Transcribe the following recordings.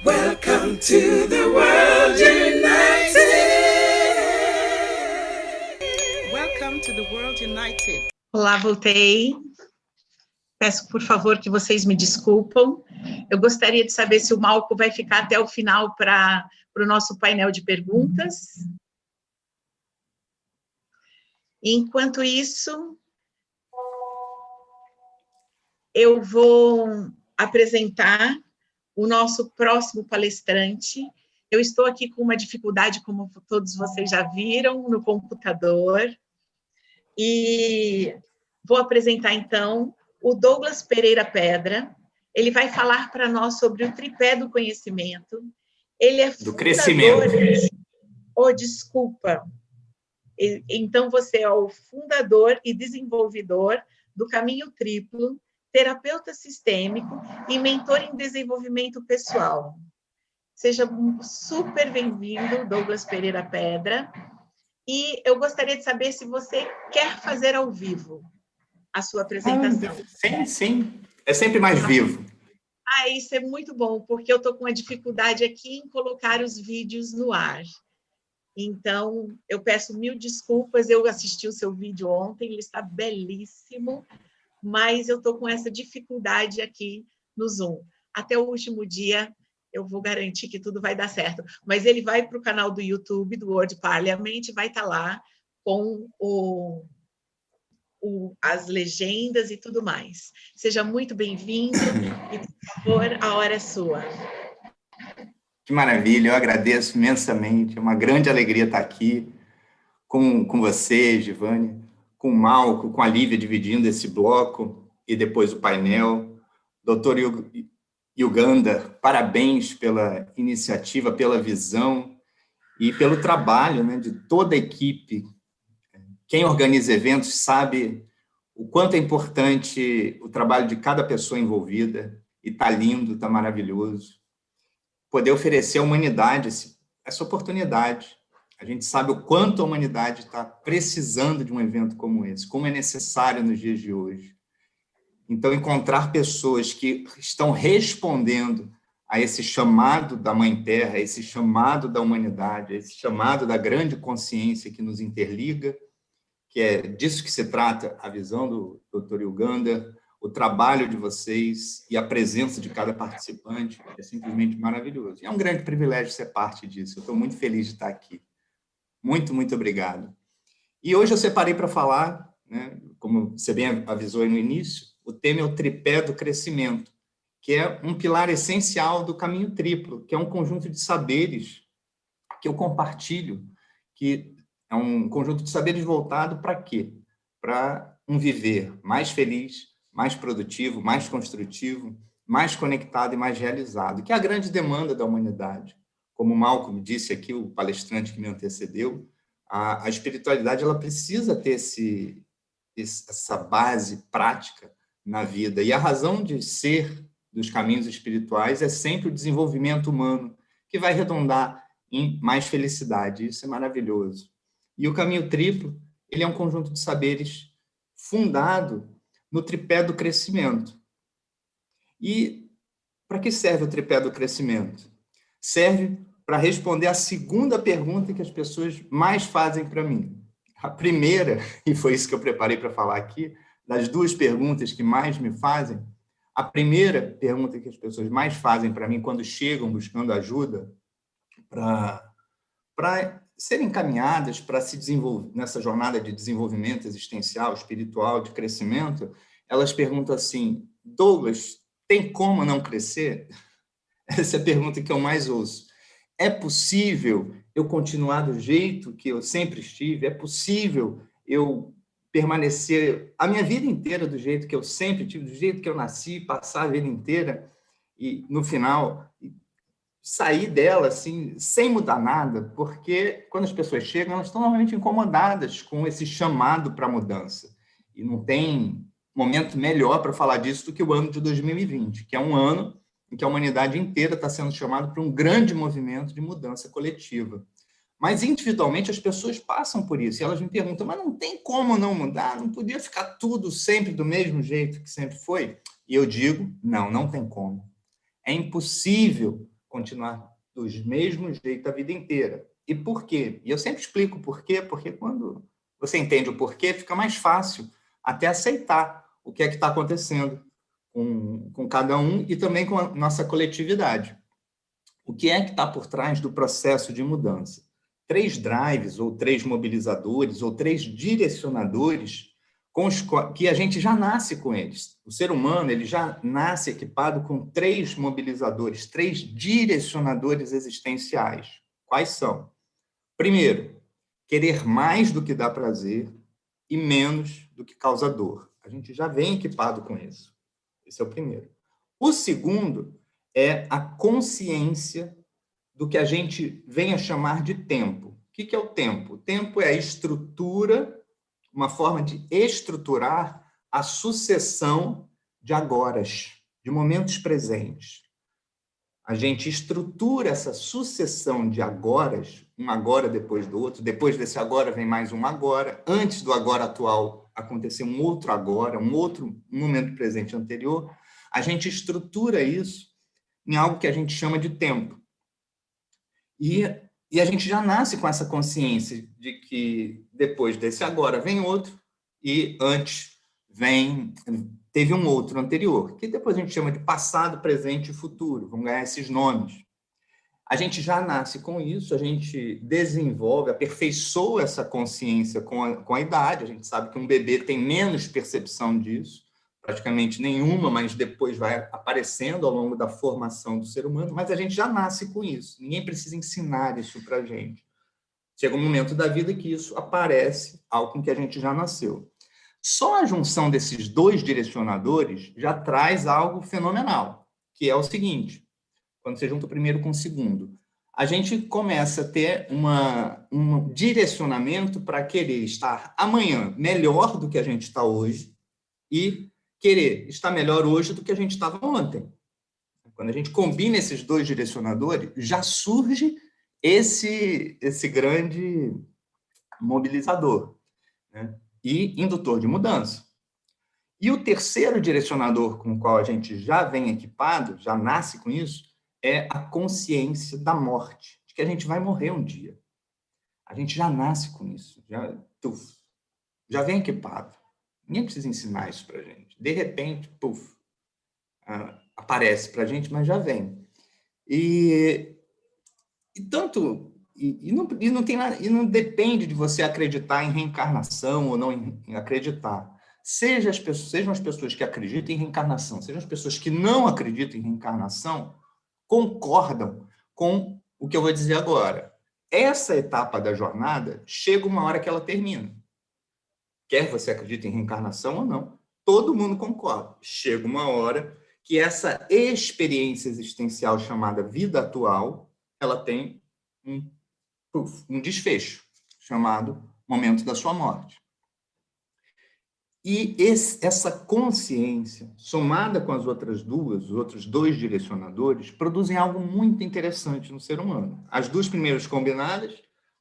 Welcome to the World United. Welcome to the World United. Olá, voltei. Peço, por favor, que vocês me desculpam. Eu gostaria de saber se o Malco vai ficar até o final para o nosso painel de perguntas. Enquanto isso, eu vou apresentar o nosso próximo palestrante. Eu estou aqui com uma dificuldade, como todos vocês já viram, no computador. E vou apresentar, então, o Douglas Pereira Pedra. Ele vai falar para nós sobre o tripé do conhecimento. Ele é do crescimento. Desculpa. Então, você é o fundador e desenvolvedor do Caminho Triplo, terapeuta sistêmico e mentor em desenvolvimento pessoal. Seja super bem-vindo, Douglas Pereira Pedra. E eu gostaria de saber se você quer fazer ao vivo a sua apresentação. Sim. É sempre mais vivo. Isso é muito bom, porque eu estou com uma dificuldade aqui em colocar os vídeos no ar. Então, eu peço mil desculpas, eu assisti o seu vídeo ontem, ele está belíssimo, mas eu estou com essa dificuldade aqui no Zoom. Até o último dia, eu vou garantir que tudo vai dar certo. Mas ele vai para o canal do YouTube, do World Parliament, vai estar lá com as legendas e tudo mais. Seja muito bem-vindo e, por favor, a hora é sua. Que maravilha, eu agradeço imensamente. É uma grande alegria estar aqui com você, Giovanni, com o Malco, com a Lívia, dividindo esse bloco e depois o painel. Doutor Uganda, parabéns pela iniciativa, pela visão e pelo trabalho, né, de toda a equipe. Quem organiza eventos sabe o quanto é importante o trabalho de cada pessoa envolvida, e está lindo, está maravilhoso. Poder oferecer à humanidade essa oportunidade. A gente sabe o quanto a humanidade está precisando de um evento como esse, como é necessário nos dias de hoje. Então, encontrar pessoas que estão respondendo a esse chamado da Mãe Terra, a esse chamado da humanidade, a esse chamado da grande consciência que nos interliga, que é disso que se trata a visão do Dr. Uganda, o trabalho de vocês e a presença de cada participante é simplesmente maravilhoso. E é um grande privilégio ser parte disso. Eu estou muito feliz de estar aqui. Muito, muito obrigado. E hoje eu separei para falar, né, como você bem avisou aí no início, o tema é o tripé do crescimento, que é um pilar essencial do Caminho Triplo, que é um conjunto de saberes que eu compartilho, que é um conjunto de saberes voltado para quê? Para um viver mais feliz, mais produtivo, mais construtivo, mais conectado e mais realizado, que é a grande demanda da humanidade. Como o Malcolm disse aqui, o palestrante que me antecedeu, a espiritualidade ela precisa ter essa base prática na vida. E a razão de ser dos caminhos espirituais é sempre o desenvolvimento humano, que vai redundar em mais felicidade. Isso é maravilhoso. E o Caminho Triplo, ele é um conjunto de saberes fundado no tripé do crescimento. E para que serve o tripé do crescimento? Serve para responder a segunda pergunta que as pessoas mais fazem para mim. A primeira, e foi isso que eu preparei para falar aqui, das duas perguntas que mais me fazem, a primeira pergunta que as pessoas mais fazem para mim quando chegam buscando ajuda para serem encaminhadas para se desenvolver nessa jornada de desenvolvimento existencial, espiritual, de crescimento, elas perguntam assim: Douglas, tem como não crescer? Essa é a pergunta que eu mais ouço. É possível eu continuar do jeito que eu sempre estive? É possível eu permanecer a minha vida inteira do jeito que eu sempre tive, do jeito que eu nasci, passar a vida inteira e, no final, sair dela assim, sem mudar nada? Porque quando as pessoas chegam, elas estão normalmente incomodadas com esse chamado para a mudança. E não tem momento melhor para falar disso do que o ano de 2020, que é um ano em que a humanidade inteira está sendo chamada para um grande movimento de mudança coletiva. Mas, individualmente, as pessoas passam por isso. E elas me perguntam, mas não tem como não mudar? Não podia ficar tudo sempre do mesmo jeito que sempre foi? E eu digo, não tem como. É impossível continuar do mesmo jeito a vida inteira. E por quê? E eu sempre explico por quê, porque quando você entende o porquê, fica mais fácil até aceitar o que é que está acontecendo com cada um e também com a nossa coletividade. O que é que está por trás do processo de mudança? 3 drives, ou 3 mobilizadores, ou 3 direcionadores com os que a gente já nasce com eles. O ser humano ele já nasce equipado com 3 mobilizadores, 3 direcionadores existenciais. Quais são? Primeiro, querer mais do que dá prazer e menos do que causa dor. A gente já vem equipado com isso. Esse é o primeiro. O segundo é a consciência do que a gente vem a chamar de tempo. O que é o tempo? O tempo é a estrutura, uma forma de estruturar a sucessão de agoras, de momentos presentes. A gente estrutura essa sucessão de agoras, um agora depois do outro, depois desse agora vem mais um agora, antes do agora atual acontecer um outro agora, um outro momento presente anterior, a gente estrutura isso em algo que a gente chama de tempo. E a gente já nasce com essa consciência de que depois desse agora vem outro e antes teve um outro anterior, que depois a gente chama de passado, presente e futuro, vão ganhar esses nomes. A gente já nasce com isso, a gente desenvolve, aperfeiçoa essa consciência com a idade, a gente sabe que um bebê tem menos percepção disso, praticamente nenhuma, mas depois vai aparecendo ao longo da formação do ser humano, mas a gente já nasce com isso, ninguém precisa ensinar isso para a gente. Chega um momento da vida que isso aparece, algo com que a gente já nasceu. Só a junção desses 2 direcionadores já traz algo fenomenal, que é o seguinte, quando você junta o primeiro com o segundo, a gente começa a ter um direcionamento para querer estar amanhã melhor do que a gente está hoje e querer estar melhor hoje do que a gente estava ontem. Quando a gente combina esses 2 direcionadores, já surge esse grande mobilizador, né? E indutor de mudança. E o terceiro direcionador com o qual a gente já vem equipado, já nasce com isso, é a consciência da morte, de que a gente vai morrer um dia. A gente já nasce com isso, já vem equipado. Ninguém precisa ensinar isso para a gente. De repente, aparece para a gente, mas já vem. Não depende de você acreditar em reencarnação ou não em acreditar. Sejam as pessoas que acreditam em reencarnação, sejam as pessoas que não acreditam em reencarnação, concordam com o que eu vou dizer agora. Essa etapa da jornada chega uma hora que ela termina. Quer você acredite em reencarnação ou não, todo mundo concorda. Chega uma hora que essa experiência existencial chamada vida atual, ela tem um desfecho, chamado momento da sua morte. E essa consciência, somada com as outras duas, os outros 2 direcionadores, produzem algo muito interessante no ser humano. As 2 primeiras combinadas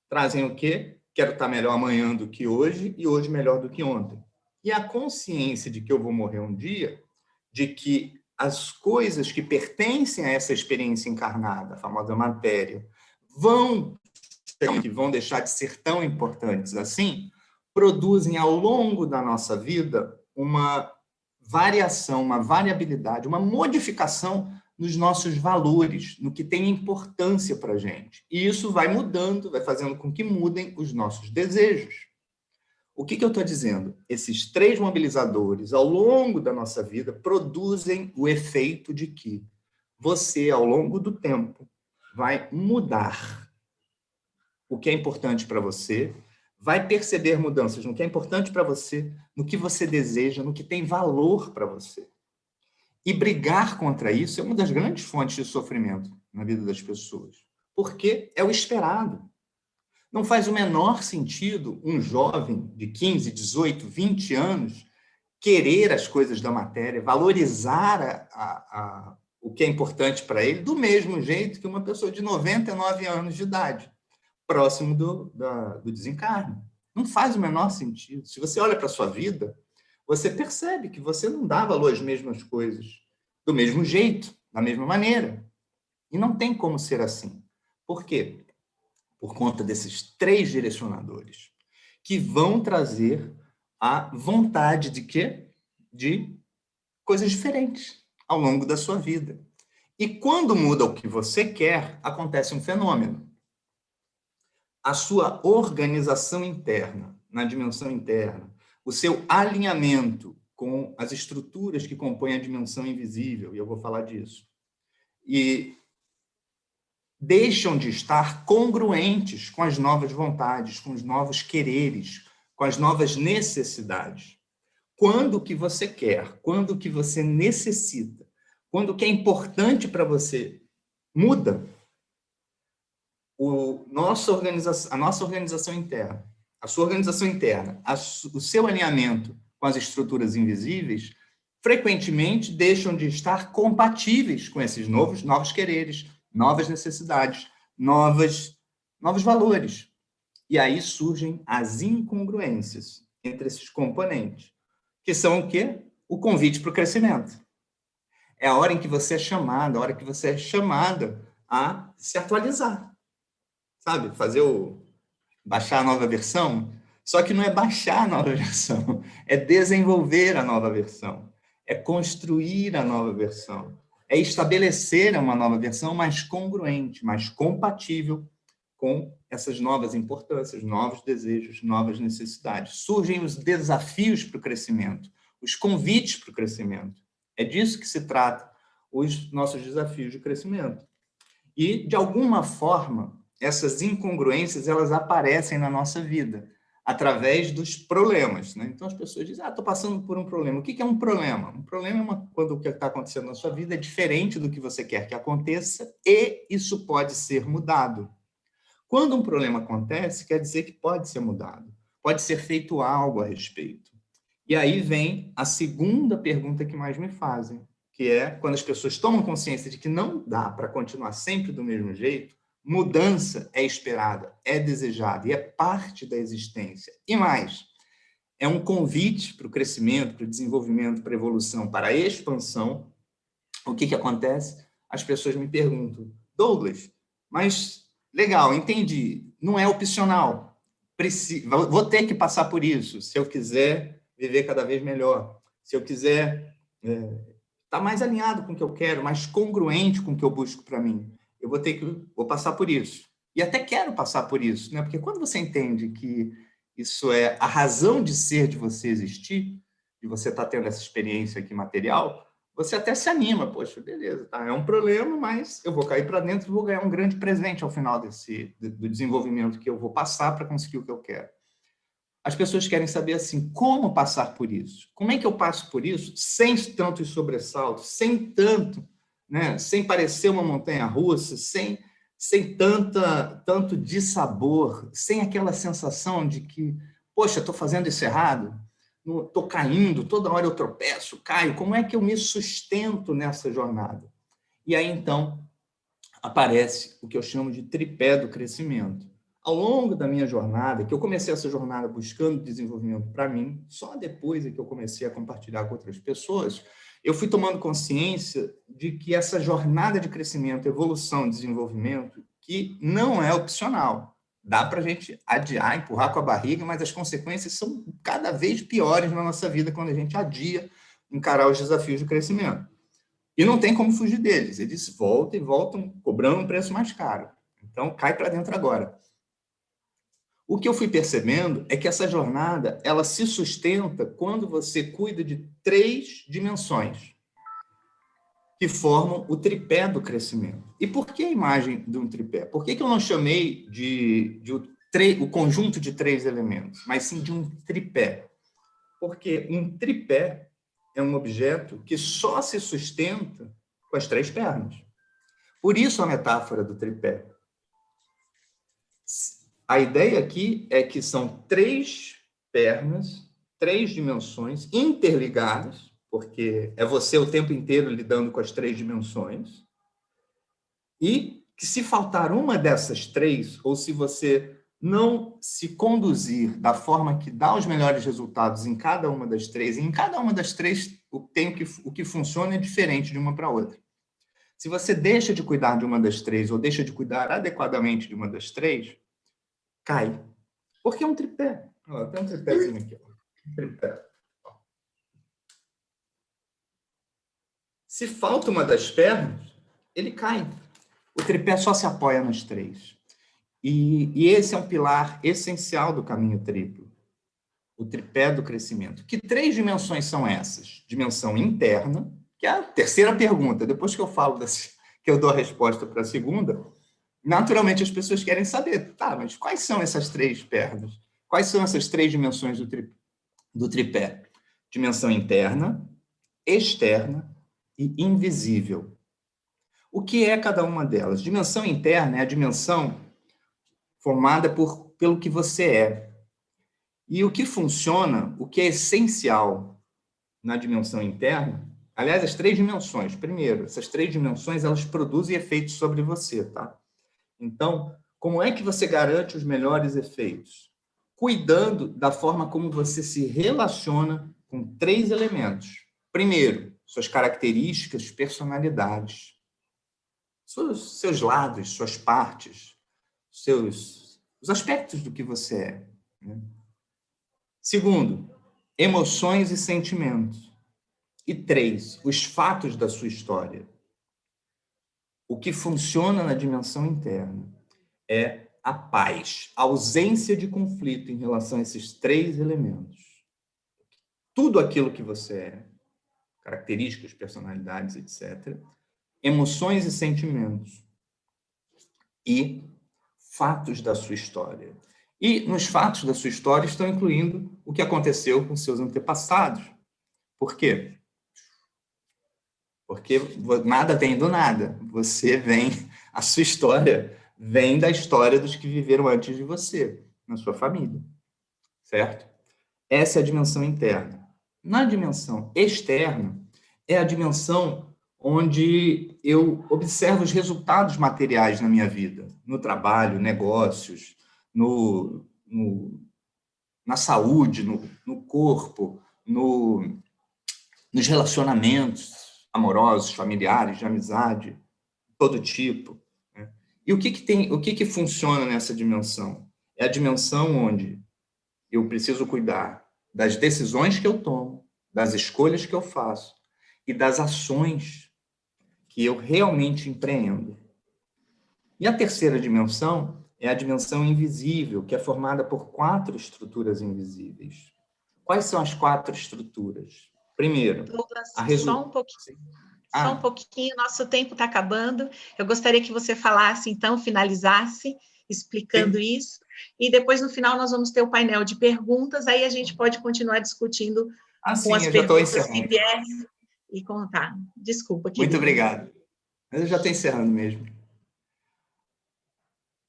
trazem o quê? Quero estar melhor amanhã do que hoje e hoje melhor do que ontem. E a consciência de que eu vou morrer um dia, de que as coisas que pertencem a essa experiência encarnada, a famosa matéria, vão deixar de ser tão importantes assim, produzem ao longo da nossa vida uma variação, uma variabilidade, uma modificação nos nossos valores, no que tem importância para a gente. E isso vai mudando, vai fazendo com que mudem os nossos desejos. O que eu estou dizendo? Esses 3 mobilizadores, ao longo da nossa vida, produzem o efeito de que você, ao longo do tempo, vai mudar o que é importante para você, vai perceber mudanças no que é importante para você, no que você deseja, no que tem valor para você. E brigar contra isso é uma das grandes fontes de sofrimento na vida das pessoas, porque é o esperado. Não faz o menor sentido um jovem de 15, 18, 20 anos querer as coisas da matéria, valorizar o que é importante para ele, do mesmo jeito que uma pessoa de 99 anos de idade, próximo do desencarne. Não faz o menor sentido. Se você olha para a sua vida, você percebe que você não dá valor às mesmas coisas do mesmo jeito, da mesma maneira. E não tem como ser assim. Por quê? Por conta desses 3 direcionadores, que vão trazer a vontade de quê? De coisas diferentes ao longo da sua vida. E quando muda o que você quer, acontece um fenômeno. A sua organização interna, na dimensão interna, o seu alinhamento com as estruturas que compõem a dimensão invisível, e eu vou falar disso, e deixam de estar congruentes com as novas vontades, com os novos quereres, com as novas necessidades. Quando o que você quer, quando o que você necessita, quando o que é importante para você muda, a nossa organização interna, a sua organização interna, o seu alinhamento com as estruturas invisíveis, frequentemente deixam de estar compatíveis com esses novos quereres, novas necessidades, novos valores. E aí surgem as incongruências entre esses componentes, que são o quê? O convite para o crescimento. É a hora em que você é chamada, a hora que você é chamada a se atualizar. Sabe? Baixar a nova versão. Só que não é baixar a nova versão, é desenvolver a nova versão, é construir a nova versão, é estabelecer uma nova versão mais congruente, mais compatível com essas novas importâncias, novos desejos, novas necessidades. Surgem os desafios para o crescimento, os convites para o crescimento. É disso que se trata os nossos desafios de crescimento. E, de alguma forma, essas incongruências elas aparecem na nossa vida através dos problemas, né? Então, as pessoas dizem, estou passando por um problema. O que é um problema? Um problema é quando o que está acontecendo na sua vida é diferente do que você quer que aconteça e isso pode ser mudado. Quando um problema acontece, quer dizer que pode ser mudado, pode ser feito algo a respeito. E aí vem a segunda pergunta que mais me fazem, que é quando as pessoas tomam consciência de que não dá para continuar sempre do mesmo jeito, mudança é esperada, é desejada e é parte da existência. E mais, é um convite para o crescimento, para o desenvolvimento, para a evolução, para a expansão. O que acontece? As pessoas me perguntam, Douglas, mas legal, entendi, não é opcional, vou ter que passar por isso, se eu quiser viver cada vez melhor, se eu quiser estar mais alinhado com o que eu quero, mais congruente com o que eu busco para mim, eu vou passar por isso. E até quero passar por isso, né? Porque quando você entende que isso é a razão de ser de você existir, de você estar tendo essa experiência aqui material, você até se anima, poxa, beleza, tá? É um problema, mas eu vou cair para dentro e vou ganhar um grande presente ao final do desenvolvimento que eu vou passar para conseguir o que eu quero. As pessoas querem saber, assim, como passar por isso? Como é que eu passo por isso sem tantos sobressaltos, sem tanto, né? Sem parecer uma montanha-russa, sem tanto dissabor, sem aquela sensação de que, poxa, estou fazendo isso errado, estou caindo, toda hora eu tropeço, caio, como é que eu me sustento nessa jornada? E aí, então, aparece o que eu chamo de tripé do crescimento. Ao longo da minha jornada, que eu comecei essa jornada buscando desenvolvimento para mim, só depois é que eu comecei a compartilhar com outras pessoas, eu fui tomando consciência de que essa jornada de crescimento, evolução, desenvolvimento, que não é opcional. Dá para a gente adiar, empurrar com a barriga, mas as consequências são cada vez piores na nossa vida quando a gente adia encarar os desafios de crescimento. E não tem como fugir deles. Eles voltam e voltam cobrando um preço mais caro. Então, cai para dentro agora. O que eu fui percebendo é que essa jornada ela se sustenta quando você cuida de 3 dimensões que formam o tripé do crescimento. E por que a imagem de um tripé? Por que eu não chamei o conjunto de 3 elementos, mas sim de um tripé? Porque um tripé é um objeto que só se sustenta com as 3 pernas. Por isso a metáfora do tripé. A ideia aqui é que são 3 pernas, 3 dimensões interligadas, porque é você o tempo inteiro lidando com as 3 dimensões, e que se faltar uma dessas 3, ou se você não se conduzir da forma que dá os melhores resultados em cada uma das 3, e em cada uma das 3 o que funciona é diferente de uma para outra. Se você deixa de cuidar de uma das três ou deixa de cuidar adequadamente de uma das três, cai. Porque é um tripé. Ó, tem um tripézinho aqui. Ó. Um tripé. Ó. Se falta uma das pernas, ele cai. O tripé só se apoia nas três. E esse é um pilar essencial do caminho triplo. O tripé do crescimento. Que três dimensões são essas? Dimensão interna, que é a terceira pergunta. Depois que eu falo que eu dou a resposta para a segunda, naturalmente as pessoas querem saber, tá, mas quais são essas três pernas? Quais são essas três dimensões do tripé? Dimensão interna, externa e invisível. O que é cada uma delas? Dimensão interna é a dimensão formada pelo que você é. E o que funciona, o que é essencial na dimensão interna, aliás, as três dimensões. Primeiro, essas três dimensões, elas produzem efeitos sobre você, tá? Então, como é que você garante os melhores efeitos? Cuidando da forma como você se relaciona com três elementos. Primeiro, suas características, personalidades. Seus lados, suas partes, os aspectos do que você é. Né? Segundo, emoções e sentimentos. E três, os fatos da sua história. O que funciona na dimensão interna é a paz, a ausência de conflito em relação a esses três elementos. Tudo aquilo que você é, características, personalidades, etc., emoções e sentimentos, e fatos da sua história. E nos fatos da sua história estão incluindo o que aconteceu com seus antepassados. Por quê? Porque nada vem do nada. A sua história vem da história dos que viveram antes de você, na sua família. Certo? Essa é a dimensão interna. Na dimensão externa, é a dimensão onde eu observo os resultados materiais na minha vida, no trabalho, negócios, na saúde, no corpo, nos relacionamentos amorosos, familiares, de amizade, todo tipo. Né? E o que funciona nessa dimensão? É a dimensão onde eu preciso cuidar das decisões que eu tomo, das escolhas que eu faço e das ações que eu realmente empreendo. E a terceira dimensão é a dimensão invisível, que é formada por 4 estruturas invisíveis. Quais são as 4 estruturas? Primeiro, Douglas, a só um pouquinho, nosso tempo está acabando. Eu gostaria que você falasse, então, finalizasse, explicando Sim. isso, e depois, no final, nós vamos ter o painel de perguntas, aí a gente pode continuar discutindo com as eu já estou perguntas que encerrando. vierem e contar. Desculpa, querido. Muito obrigado. Mas eu já estou encerrando mesmo.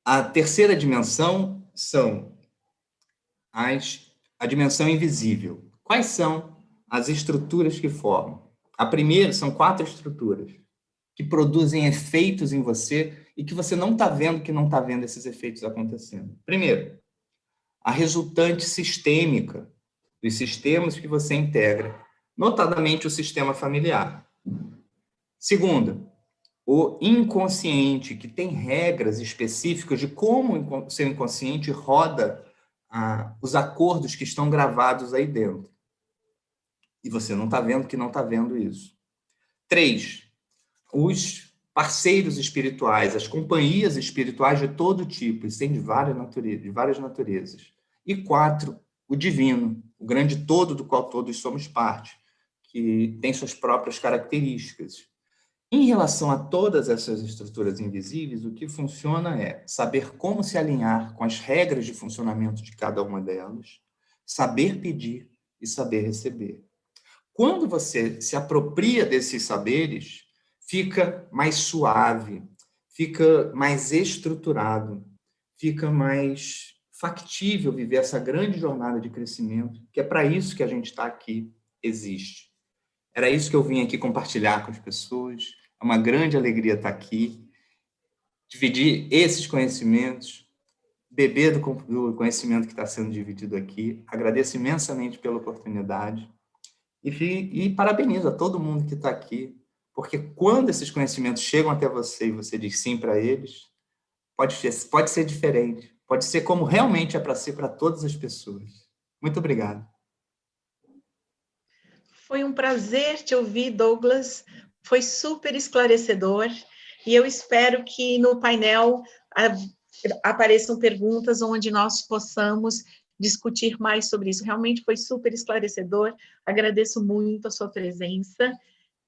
A terceira dimensão são a dimensão invisível. Quais são as estruturas que formam? A primeira são 4 estruturas que produzem efeitos em você e que você não está vendo que não está vendo esses efeitos acontecendo. Primeiro, a resultante sistêmica dos sistemas que você integra, notadamente o sistema familiar. Segundo, o inconsciente, que tem regras específicas de como o seu inconsciente roda os acordos que estão gravados aí dentro. E você não está vendo que não está vendo isso. 3, os parceiros espirituais, as companhias espirituais de todo tipo, e tem de várias naturezas. E 4, o divino, o grande todo do qual todos somos parte, que tem suas próprias características. Em relação a todas essas estruturas invisíveis, o que funciona é saber como se alinhar com as regras de funcionamento de cada uma delas, saber pedir e saber receber. Quando você se apropria desses saberes, fica mais suave, fica mais estruturado, fica mais factível viver essa grande jornada de crescimento, que é para isso que a gente está aqui, existe. Era isso que eu vim aqui compartilhar com as pessoas. É uma grande alegria estar aqui, dividir esses conhecimentos, beber do conhecimento que está sendo dividido aqui. Agradeço imensamente pela oportunidade e parabenizo a todo mundo que está aqui, Porque quando esses conhecimentos chegam até você e você diz sim para eles, pode ser diferente, pode ser como realmente é para ser para todas as pessoas. Muito obrigado. Foi um prazer te ouvir, Douglas. Foi super esclarecedor. E eu espero que no painel apareçam perguntas onde nós possamos discutir mais sobre isso. Realmente foi super esclarecedor. Agradeço muito a sua presença.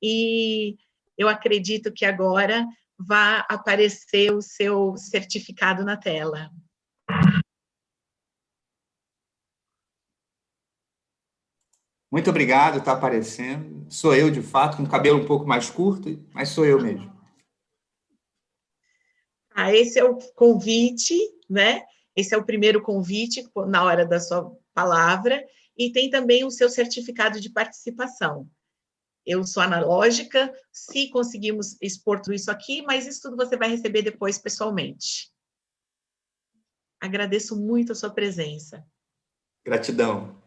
E eu acredito que agora vai aparecer o seu certificado na tela. Muito obrigado, está aparecendo. Sou eu, de fato, com o cabelo um pouco mais curto, mas sou eu mesmo. Esse é o convite, né? Esse é o primeiro convite na hora da sua palavra, e tem também o seu certificado de participação. Eu sou analógica, se conseguimos expor tudo isso aqui, mas isso tudo você vai receber depois pessoalmente. Agradeço muito a sua presença. Gratidão.